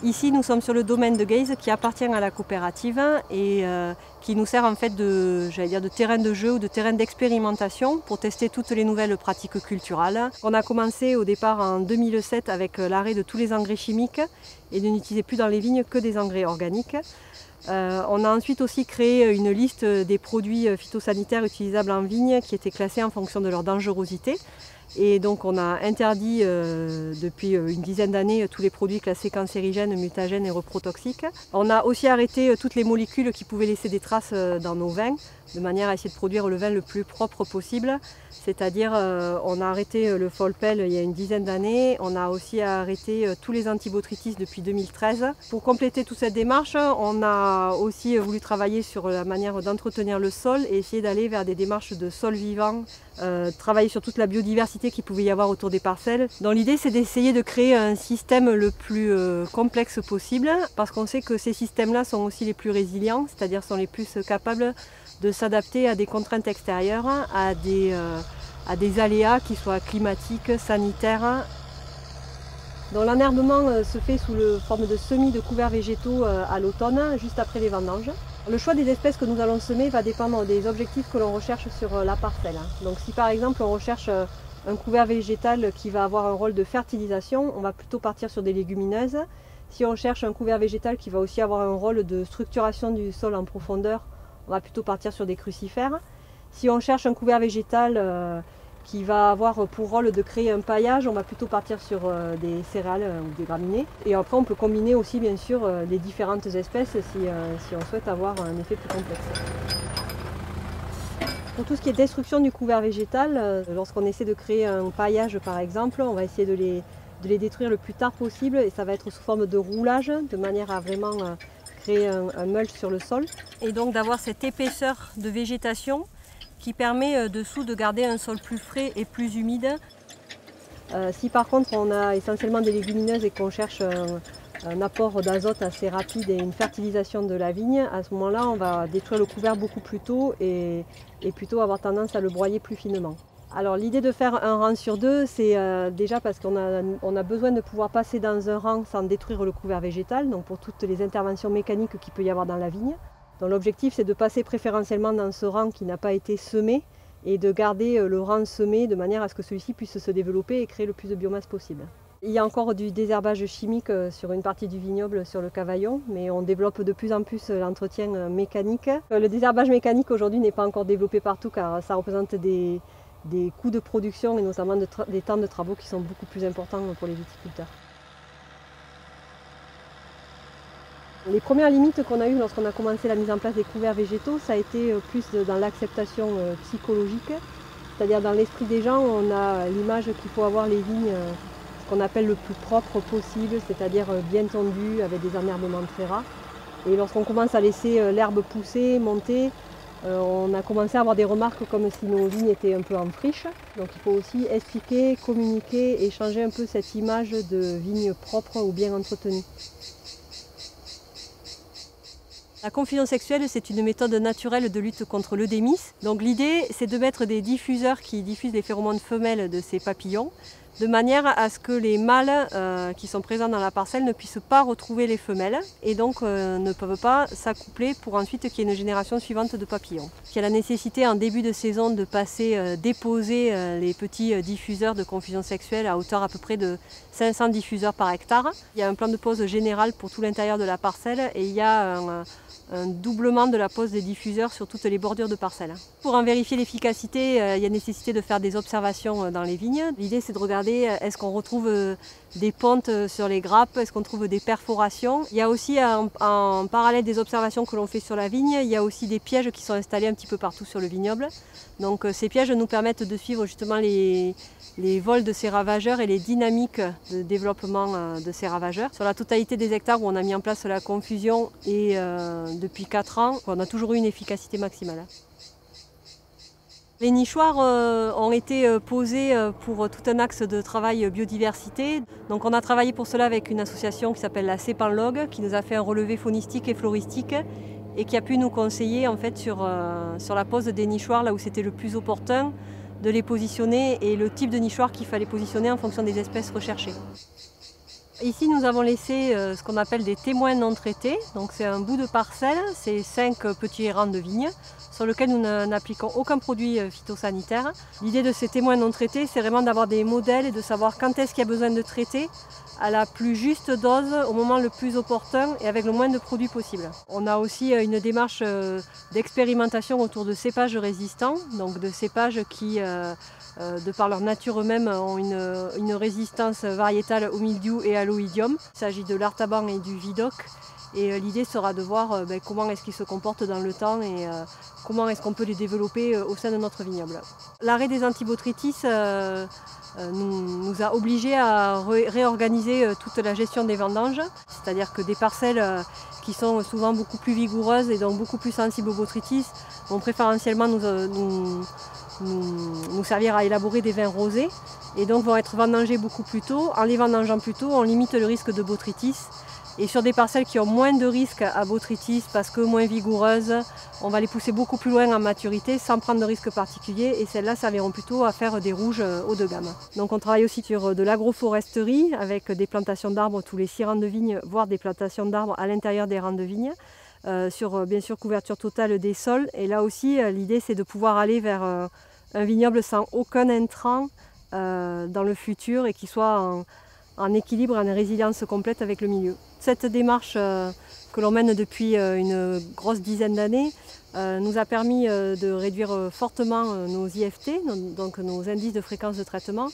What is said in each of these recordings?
Ici, nous sommes sur le domaine de Guèze qui appartient à la coopérative et qui nous sert en fait de terrain de jeu ou de terrain d'expérimentation pour tester toutes les nouvelles pratiques culturales. On a commencé au départ en 2007 avec l'arrêt de tous les engrais chimiques et de n'utiliser plus dans les vignes que des engrais organiques. On a ensuite aussi créé une liste des produits phytosanitaires utilisables en vigne qui étaient classés en fonction de leur dangerosité. Et donc on a interdit depuis une dizaine d'années tous les produits classés cancérigènes, mutagènes et reprotoxiques. On a aussi arrêté toutes les molécules qui pouvaient laisser des traces dans nos vins, de manière à essayer de produire le vin le plus propre possible. C'est-à-dire on a arrêté le folpel il y a une dizaine d'années, on a aussi arrêté tous les antibotrytis depuis 2013. Pour compléter toute cette démarche, on a aussi voulu travailler sur la manière d'entretenir le sol et essayer d'aller vers des démarches de sol vivant, travailler sur toute la biodiversité qu'il pouvait y avoir autour des parcelles. Donc l'idée c'est d'essayer de créer un système le plus complexe possible parce qu'on sait que ces systèmes-là sont aussi les plus résilients, c'est-à-dire sont les plus capables de s'adapter à des contraintes extérieures, à des aléas qui soient climatiques, sanitaires. Donc l'enherbement se fait sous la forme de semis de couverts végétaux à l'automne, juste après les vendanges. Le choix des espèces que nous allons semer va dépendre des objectifs que l'on recherche sur la parcelle. Donc si par exemple on recherche un couvert végétal qui va avoir un rôle de fertilisation, on va plutôt partir sur des légumineuses. Si on cherche un couvert végétal qui va aussi avoir un rôle de structuration du sol en profondeur, on va plutôt partir sur des crucifères. Si on cherche un couvert végétal qui va avoir pour rôle de créer un paillage, on va plutôt partir sur des céréales ou des graminées. Et après on peut combiner aussi bien sûr les différentes espèces si on souhaite avoir un effet plus complexe. Pour tout ce qui est destruction du couvert végétal, lorsqu'on essaie de créer un paillage par exemple, on va essayer de les détruire le plus tard possible et ça va être sous forme de roulage, de manière à vraiment créer un mulch sur le sol. Et donc d'avoir cette épaisseur de végétation qui permet dessous de garder un sol plus frais et plus humide. Si par contre on a essentiellement des légumineuses et qu'on cherche un apport d'azote assez rapide et une fertilisation de la vigne, à ce moment-là on va détruire le couvert beaucoup plus tôt et plutôt avoir tendance à le broyer plus finement. Alors l'idée de faire un rang sur deux, c'est déjà parce qu'on a besoin de pouvoir passer dans un rang sans détruire le couvert végétal, donc pour toutes les interventions mécaniques qu'il peut y avoir dans la vigne. Donc l'objectif c'est de passer préférentiellement dans ce rang qui n'a pas été semé et de garder le rang semé de manière à ce que celui-ci puisse se développer et créer le plus de biomasse possible. Il y a encore du désherbage chimique sur une partie du vignoble sur le Cavaillon, mais on développe de plus en plus l'entretien mécanique. Le désherbage mécanique aujourd'hui n'est pas encore développé partout car ça représente des coûts de production et notamment des temps de travaux qui sont beaucoup plus importants pour les viticulteurs. Les premières limites qu'on a eues lorsqu'on a commencé la mise en place des couverts végétaux, ça a été plus dans l'acceptation psychologique, c'est-à-dire dans l'esprit des gens, on a l'image qu'il faut avoir les vignes, ce qu'on appelle le plus propre possible, c'est-à-dire bien tondues, avec des enherbements très rares. Et lorsqu'on commence à laisser l'herbe pousser, monter, on a commencé à avoir des remarques comme si nos vignes étaient un peu en friche. Donc il faut aussi expliquer, communiquer et changer un peu cette image de vignes propres ou bien entretenues. La confusion sexuelle, c'est une méthode naturelle de lutte contre l'eudémis. Donc l'idée, c'est de mettre des diffuseurs qui diffusent les phéromones femelles de ces papillons, de manière à ce que les mâles qui sont présents dans la parcelle ne puissent pas retrouver les femelles et donc ne peuvent pas s'accoupler pour ensuite qu'il y ait une génération suivante de papillons. Il y a la nécessité en début de saison de passer déposer les petits diffuseurs de confusion sexuelle à hauteur à peu près de 500 diffuseurs par hectare. Il y a un plan de pose général pour tout l'intérieur de la parcelle et il y a un doublement de la pose des diffuseurs sur toutes les bordures de parcelles. Pour en vérifier l'efficacité, il y a nécessité de faire des observations dans les vignes. L'idée c'est de regarder est-ce qu'on retrouve des pontes sur les grappes, est-ce qu'on trouve des perforations. Il y a aussi en parallèle des observations que l'on fait sur la vigne, il y a aussi des pièges qui sont installés un petit peu partout sur le vignoble. Donc ces pièges nous permettent de suivre justement les vols de ces ravageurs et les dynamiques de développement de ces ravageurs. Sur la totalité des hectares où on a mis en place la confusion et depuis 4 ans, on a toujours eu une efficacité maximale. Les nichoirs ont été posés pour tout un axe de travail biodiversité. Donc on a travaillé pour cela avec une association qui s'appelle la Cepanlog, qui nous a fait un relevé faunistique et floristique et qui a pu nous conseiller en fait, sur la pose des nichoirs là où c'était le plus opportun de les positionner et le type de nichoir qu'il fallait positionner en fonction des espèces recherchées. Ici, nous avons laissé ce qu'on appelle des témoins non traités. Donc c'est un bout de parcelle, c'est 5 petits rangs de vignes sur lesquels nous n'appliquons aucun produit phytosanitaire. L'idée de ces témoins non traités, c'est vraiment d'avoir des modèles et de savoir quand est-ce qu'il y a besoin de traiter à la plus juste dose, au moment le plus opportun et avec le moins de produits possible. On a aussi une démarche d'expérimentation autour de cépages résistants, donc de cépages qui, de par leur nature eux-mêmes, ont une résistance variétale au mildiou et à l'oïdium. Il s'agit de l'artaban et du vidoc. Et l'idée sera de voir comment est-ce qu'ils se comportent dans le temps et comment est-ce qu'on peut les développer au sein de notre vignoble. L'arrêt des antibotrytis nous a obligés à réorganiser toute la gestion des vendanges, c'est-à-dire que des parcelles qui sont souvent beaucoup plus vigoureuses et donc beaucoup plus sensibles aux botrytis vont préférentiellement nous servir à élaborer des vins rosés et donc vont être vendangés beaucoup plus tôt. En les vendangeant plus tôt, on limite le risque de botrytis. Et sur des parcelles qui ont moins de risques à botrytis parce que moins vigoureuses, on va les pousser beaucoup plus loin en maturité sans prendre de risques particuliers et celles-là serviront plutôt à faire des rouges haut de gamme. Donc on travaille aussi sur de l'agroforesterie avec des plantations d'arbres tous les 6 rangs de vignes, voire des plantations d'arbres à l'intérieur des rangs de vignes. Sur bien sûr couverture totale des sols et là aussi l'idée c'est de pouvoir aller vers un vignoble sans aucun intrant dans le futur et qui soit en équilibre, en résilience complète avec le milieu. Cette démarche que l'on mène depuis une grosse dizaine d'années nous a permis de réduire fortement nos IFT, donc nos indices de fréquence de traitement.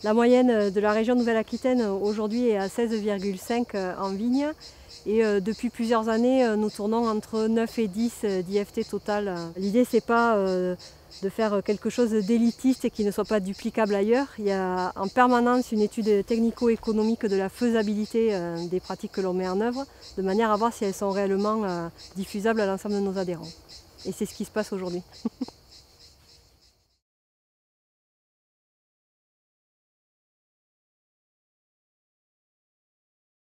La moyenne de la région Nouvelle-Aquitaine aujourd'hui est à 16,5 en vigne et depuis plusieurs années nous tournons entre 9 et 10 d'IFT total. L'idée c'est pas de faire quelque chose d'élitiste et qui ne soit pas duplicable ailleurs. Il y a en permanence une étude technico-économique de la faisabilité des pratiques que l'on met en œuvre, de manière à voir si elles sont réellement diffusables à l'ensemble de nos adhérents. Et c'est ce qui se passe aujourd'hui.